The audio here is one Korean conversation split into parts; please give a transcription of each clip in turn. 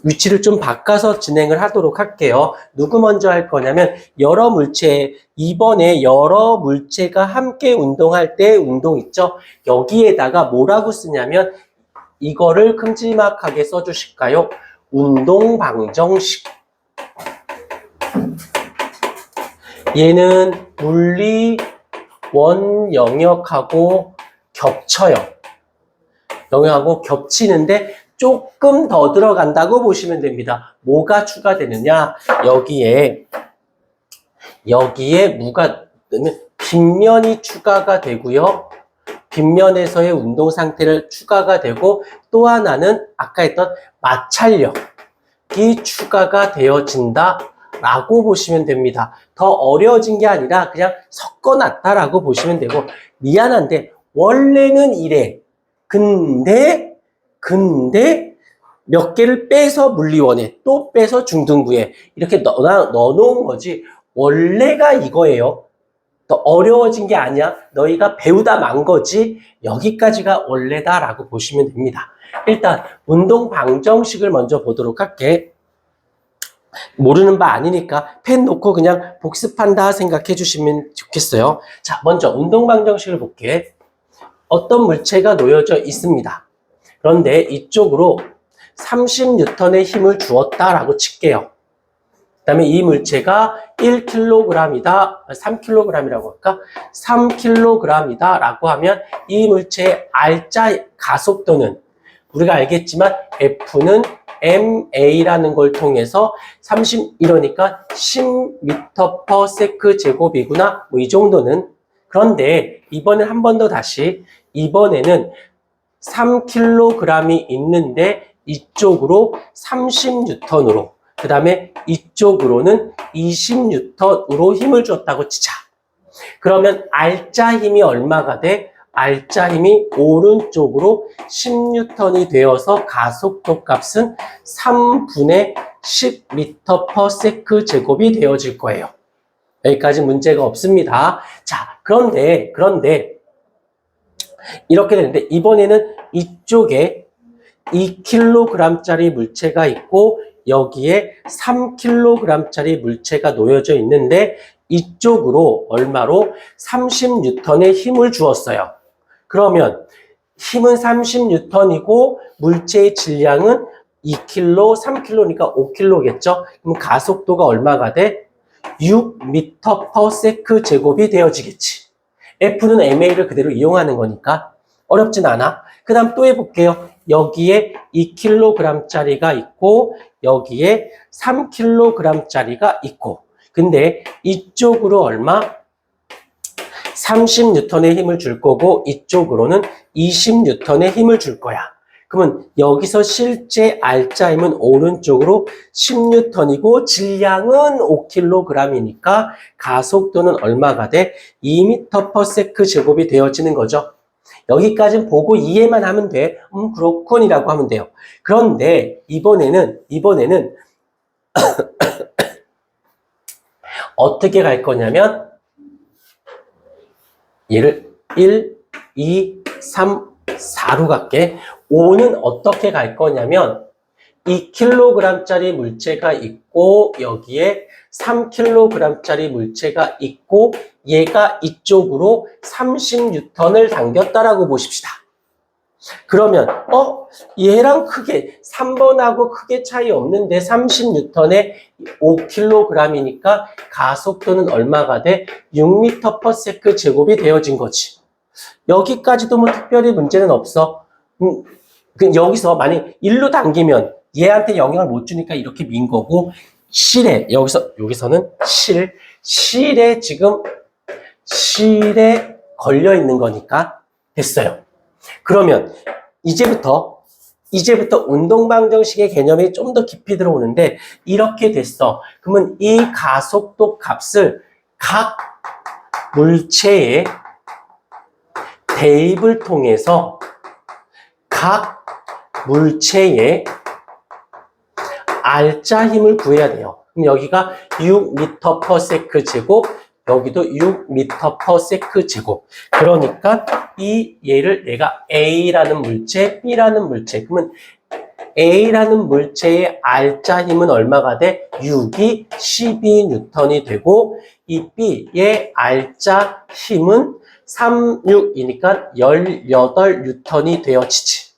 위치를 좀 바꿔서 진행을 하도록 할게요. 누구 먼저 할 거냐면 여러 물체, 이번에 여러 물체가 함께 운동할 때 운동 있죠? 여기에다가 뭐라고 쓰냐면 이거를 큼지막하게 써주실까요? 운동 방정식. 얘는 물리 원 영역하고 겹쳐요. 영역하고 겹치는데 조금 더 들어간다고 보시면 됩니다. 뭐가 추가되느냐? 여기에 뭐가 빗면이 추가가 되고요. 빗면에서의 운동 상태를 추가가 되고 또 하나는 아까 했던 마찰력이 추가가 되어진다 라고 보시면 됩니다. 더 어려워진 게 아니라 그냥 섞어놨다라고 보시면 되고 미안한데 원래는 이래. 근데 몇 개를 빼서 물리원에 또 빼서 중등부에 이렇게 넣어놓은 거지 원래가 이거예요. 더 어려워진 게 아니야. 너희가 배우다 만 거지 여기까지가 원래다라고 보시면 됩니다. 일단 운동 방정식을 먼저 보도록 할게. 모르는 바 아니니까 펜 놓고 그냥 복습한다 생각해 주시면 좋겠어요. 자, 먼저 운동 방정식을 볼게. 어떤 물체가 놓여져 있습니다. 그런데 이쪽으로 30N의 힘을 주었다라고 칠게요. 그 다음에 이 물체가 1kg이다, 3kg이라고 할까? 3kg이다 라고 하면 이 물체의 R자 가속도는 우리가 알겠지만 F는 ma라는 걸 통해서 30 이러니까 10m/s 제곱이구나. 뭐 이 정도는. 그런데 이번엔 한 번 더 다시 이번에는 3kg이 있는데 이쪽으로 30N으로 그 다음에 이쪽으로는 20N으로 힘을 줬다고 치자. 그러면 R자 힘이 얼마가 돼? R자 힘이 오른쪽으로 10N이 되어서 가속도 값은 3분의 10m/s 제곱이 되어질 거예요. 여기까지 문제가 없습니다. 자, 그런데 이렇게 되는데 이번에는 이쪽에 2kg짜리 물체가 있고 여기에 3kg짜리 물체가 놓여져 있는데 이쪽으로 얼마로? 30N의 힘을 주었어요. 그러면 힘은 30N이고 물체의 질량은 2kg, 3kg니까 5kg겠죠? 그럼 가속도가 얼마가 돼? 6m/s 제곱이 되어지겠지. F는 ma를 그대로 이용하는 거니까 어렵진 않아. 그 다음 또 해볼게요. 여기에 2kg짜리가 있고 여기에 3kg짜리가 있고 근데 이쪽으로 얼마? 30N의 힘을 줄 거고 이쪽으로는 20N의 힘을 줄 거야. 그러면 여기서 실제 R자 힘은 오른쪽으로 10N이고 질량은 5kg이니까 가속도는 얼마가 돼? 2m/s 제곱이 되어지는 거죠. 여기까지는 보고 이해만 하면 돼. 그렇군이라고 하면 돼요. 그런데 이번에는 어떻게 갈 거냐면 얘를 1, 2, 3, 4로 갈게. 5는 어떻게 갈 거냐면 2kg짜리 물체가 있고 여기에 3kg짜리 물체가 있고 얘가 이쪽으로 30N을 당겼다라고 보십시다. 그러면 얘랑 크게 3번하고 크게 차이 없는데 30N에 5kg이니까 가속도는 얼마가 돼? 6m/s 제곱이 되어진 거지. 여기까지도 뭐 특별히 문제는 없어. 여기서 만약 1로 당기면 얘한테 영향을 못 주니까 이렇게 민 거고 실에 여기서는 실에 지금 실에 걸려 있는 거니까 됐어요. 그러면 이제부터 운동 방정식의 개념이 좀 더 깊이 들어오는데 이렇게 됐어. 그러면 이 가속도 값을 각 물체의 대입을 통해서 각 물체의 R자 힘을 구해야 돼요. 그럼 여기가 6m/s 제곱, 여기도 6m/s 제곱. 그러니까 얘를 내가 A라는 물체, B라는 물체. 그러면 A라는 물체의 R자 힘은 얼마가 돼? 6이 12N이 되고 이 B의 R자 힘은 3, 6이니까 18N이 되어지지.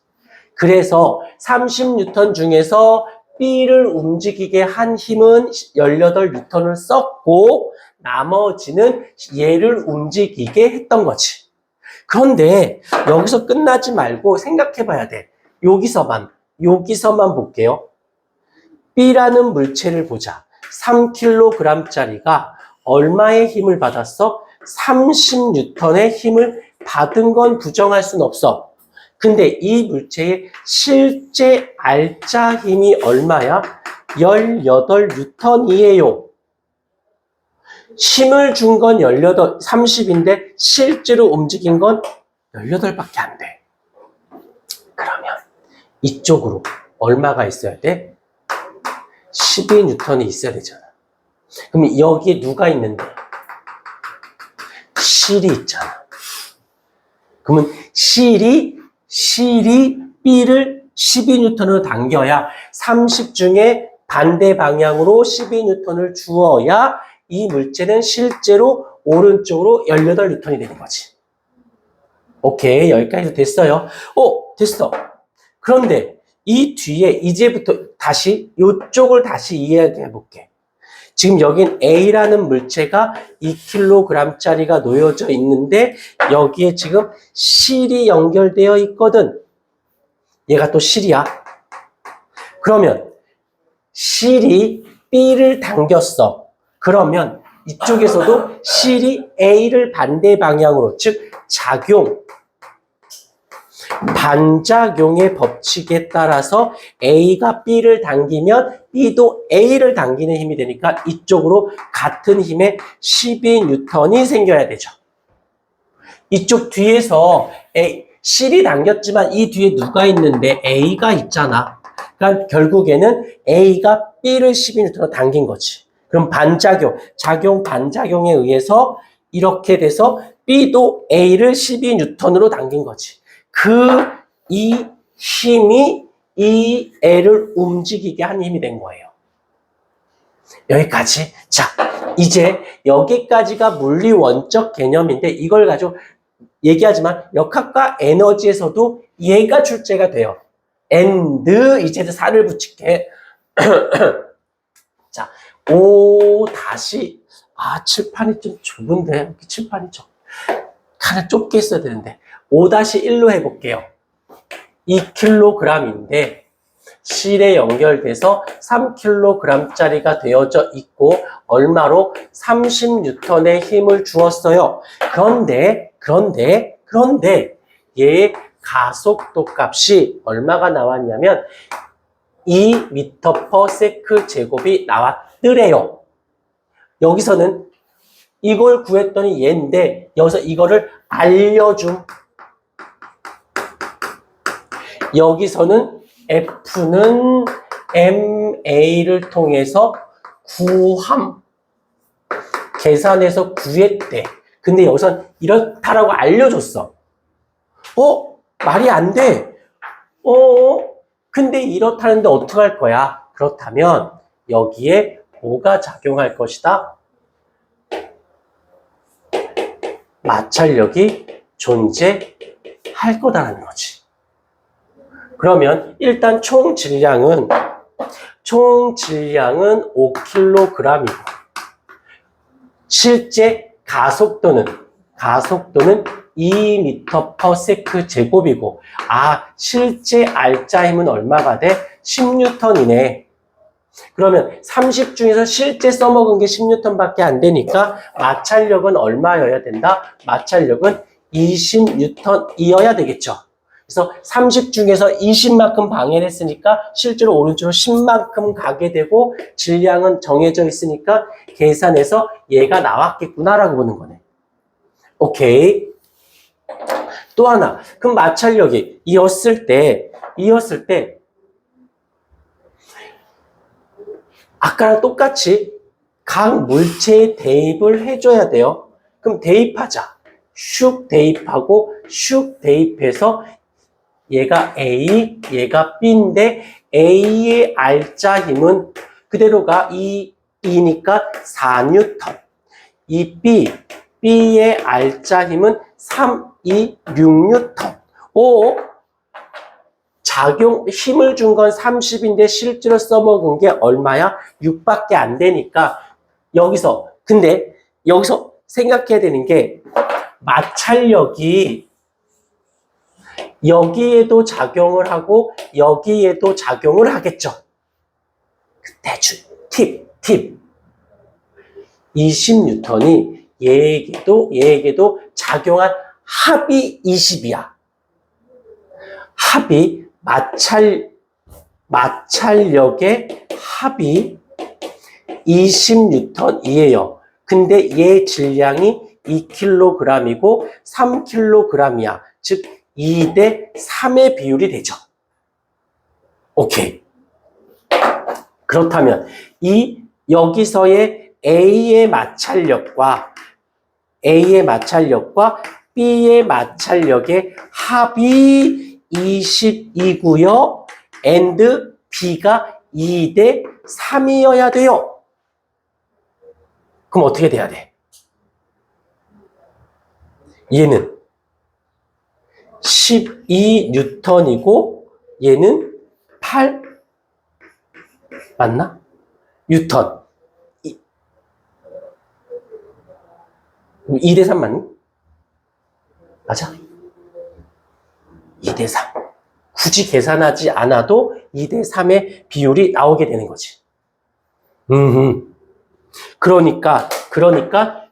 그래서 30N 중에서 B를 움직이게 한 힘은 18N을 썼고 나머지는 얘를 움직이게 했던 거지. 그런데 여기서 끝나지 말고 생각해 봐야 돼. 여기서만 볼게요. B라는 물체를 보자. 3kg짜리가 얼마의 힘을 받았어? 30N의 힘을 받은 건 부정할 순 없어. 근데 이 물체의 실제 R자 힘이 얼마야? 18N이에요. 힘을 준 건 30인데 실제로 움직인 건 18밖에 안 돼. 그러면 이쪽으로 얼마가 있어야 돼? 12N이 있어야 되잖아. 그럼 여기에 누가 있는데? 실이 있잖아. 그러면 실이 B를 12N으로 당겨야 30 중에 반대 방향으로 12N을 주어야 이 물체는 실제로 오른쪽으로 18N이 되는 거지. 오케이, 여기까지도 됐어요. 됐어. 그런데 이 뒤에 이제부터 다시 이쪽을 다시 이야기해 볼게. 지금 여긴 A라는 물체가 2kg짜리가 놓여져 있는데 여기에 지금 실이 연결되어 있거든. 얘가 또 실이야. 그러면 실이 B를 당겼어. 그러면 이쪽에서도 실이 A를 반대 방향으로, 즉 반작용의 법칙에 따라서 A가 B를 당기면 B도 A를 당기는 힘이 되니까 이쪽으로 같은 힘의 12N이 생겨야 되죠. 이쪽 뒤에서 실이 당겼지만 이 뒤에 누가 있는데 A가 있잖아. 그러니까 결국에는 A가 B를 12N으로 당긴 거지. 그럼 반작용에 의해서 이렇게 돼서 B도 A를 12N으로 당긴 거지. 이 힘이 이 애를 움직이게 한 힘이 된 거예요. 여기까지. 자, 이제 여기까지가 물리 원적 개념인데 이걸 가지고 얘기하지만 역학과 에너지에서도 얘가 출제가 돼요. and 이제도 살을 붙일게. 자, 칠판이 좀 좁은데 칠판이 하나 좁게 있어야 되는데 5-1로 해볼게요. 2kg인데 실에 연결돼서 3kg짜리가 되어져 있고 얼마로? 30N의 힘을 주었어요. 그런데 얘의 가속도 값이 얼마가 나왔냐면 2m/s 제곱이 나왔더래요. 여기서는 이걸 구했더니 얘인데 여기서 이거를 알려줌. 여기서는 F는 MA를 통해서 구함. 계산해서 구했대. 근데 여기선 이렇다라고 알려줬어. 말이 안 돼. 근데 이렇다는데 어떡할 거야? 그렇다면 여기에 뭐가 작용할 것이다? 마찰력이 존재할 거다라는 거지. 그러면 일단 총 질량은 5kg이고 실제 가속도는 2m/s 제곱이고 실제 R자 힘은 얼마가 돼? 10N이네. 그러면 30 중에서 실제 써먹은 게 10N밖에 안 되니까 마찰력은 얼마여야 된다? 마찰력은 20N이어야 되겠죠. 그래서 30 중에서 20만큼 방해를 했으니까 실제로 오른쪽으로 10만큼 가게 되고 질량은 정해져 있으니까 계산해서 얘가 나왔겠구나라고 보는 거네. 오케이. 또 하나. 그럼 마찰력이 이었을 때 아까랑 똑같이 각 물체에 대입을 해줘야 돼요. 그럼 대입하자. 슉 대입하고 슉 대입해서 얘가 A, 얘가 B인데 A의 R자 힘은 그대로가 2니까 4N. 이 B의 R자 힘은 3, 2, 6N. 힘을 준 건 30인데 실제로 써먹은 게 얼마야? 6밖에 안 되니까 근데 여기서 생각해야 되는 게 마찰력이 여기에도 작용을 하고 여기에도 작용을 하겠죠. 대충 팁. 20N이 얘에게도 작용한 합이 20이야. 합이 마찰력의 합이 20N이에요. 근데 얘 질량이 2kg이고 3kg이야. 즉 2대 3의 비율이 되죠. 오케이. 그렇다면 여기서의 A의 마찰력과 B의 마찰력의 합이 20이고요. and B가 2대 3이어야 돼요. 그럼 어떻게 돼야 돼? 얘는 12N이고 얘는 8 맞나? 뉴턴. 2대 3 맞니? 맞아? 2대 3. 굳이 계산하지 않아도 2대 3의 비율이 나오게 되는 거지. 그러니까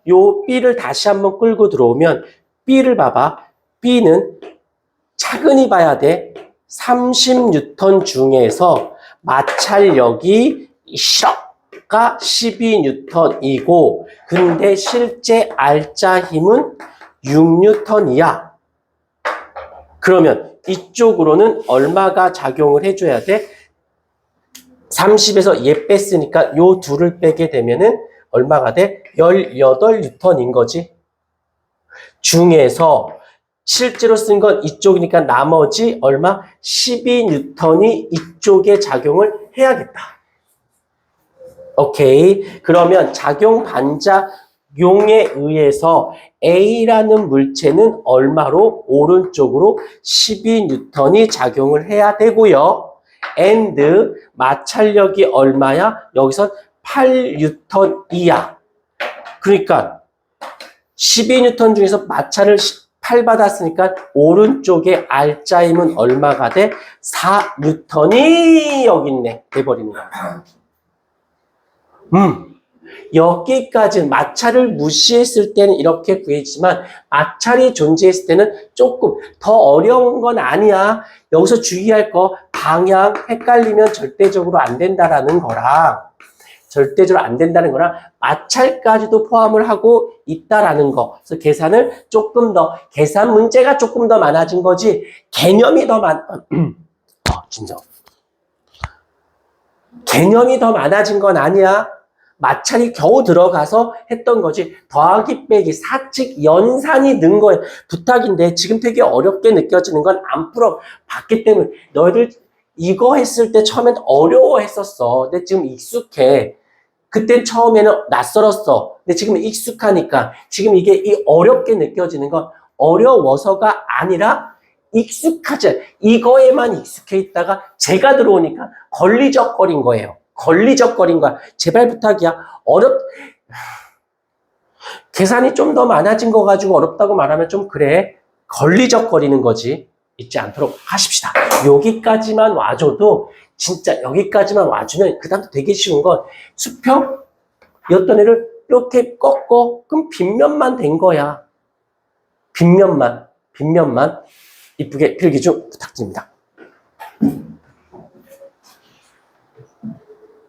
요 B를 다시 한번 끌고 들어오면 B를 봐봐. B는 차근히 봐야 돼. 30N 중에서 마찰력이 가 12N이고 근데 실제 R자 힘은 6N이야. 그러면 이쪽으로는 얼마가 작용을 해줘야 돼? 30에서 얘 뺐으니까 요 둘을 빼게 되면은 얼마가 돼? 18N인 거지. 중에서 실제로 쓴 건 이쪽이니까 나머지 얼마? 12N이 이쪽에 작용을 해야겠다. 오케이. 그러면 작용 반작용에 의해서 A라는 물체는 얼마로? 오른쪽으로 12N이 작용을 해야 되고요. and 마찰력이 얼마야? 여기선 8N이야. 그러니까 12N 중에서 마찰을 8 받았으니까 오른쪽에 R자 힘은 얼마가 돼? 4N이 여기 있네. 돼버리는 거야. 여기까지 마찰을 무시했을 때는 이렇게 구했지만 마찰이 존재했을 때는 조금 더 어려운 건 아니야. 여기서 주의할 거 방향 헷갈리면 절대적으로 안 된다는 거랑 마찰까지도 포함을 하고 있다라는 거. 그래서 계산 문제가 조금 더 많아진 거지 개념이 더 개념이 더 많아진 건 아니야. 마찰이 겨우 들어가서 했던 거지. 더하기 빼기 사칙 연산이 는 거에 부탁인데 지금 되게 어렵게 느껴지는 건 안 풀어봤기 때문에 너희들 이거 했을 때 처음엔 어려워했었어. 근데 지금 익숙해. 그땐 처음에는 낯설었어. 근데 지금 익숙하니까 지금 이게 어렵게 느껴지는 건 어려워서가 아니라 익숙하지. 이거에만 익숙해 있다가 제가 들어오니까 걸리적거린 거예요. 걸리적거린 거야. 제발 부탁이야. 계산이 좀 더 많아진 거 가지고 어렵다고 말하면 좀 그래. 걸리적거리는 거지. 잊지 않도록 하십시다. 여기까지만 와줘도 진짜 여기까지만 와주면 그 다음부터 되게 쉬운 건 수평이었던 애를 이렇게 꺾어. 그럼 빗면만 된 거야. 빗면만 이쁘게 필기 좀 부탁드립니다.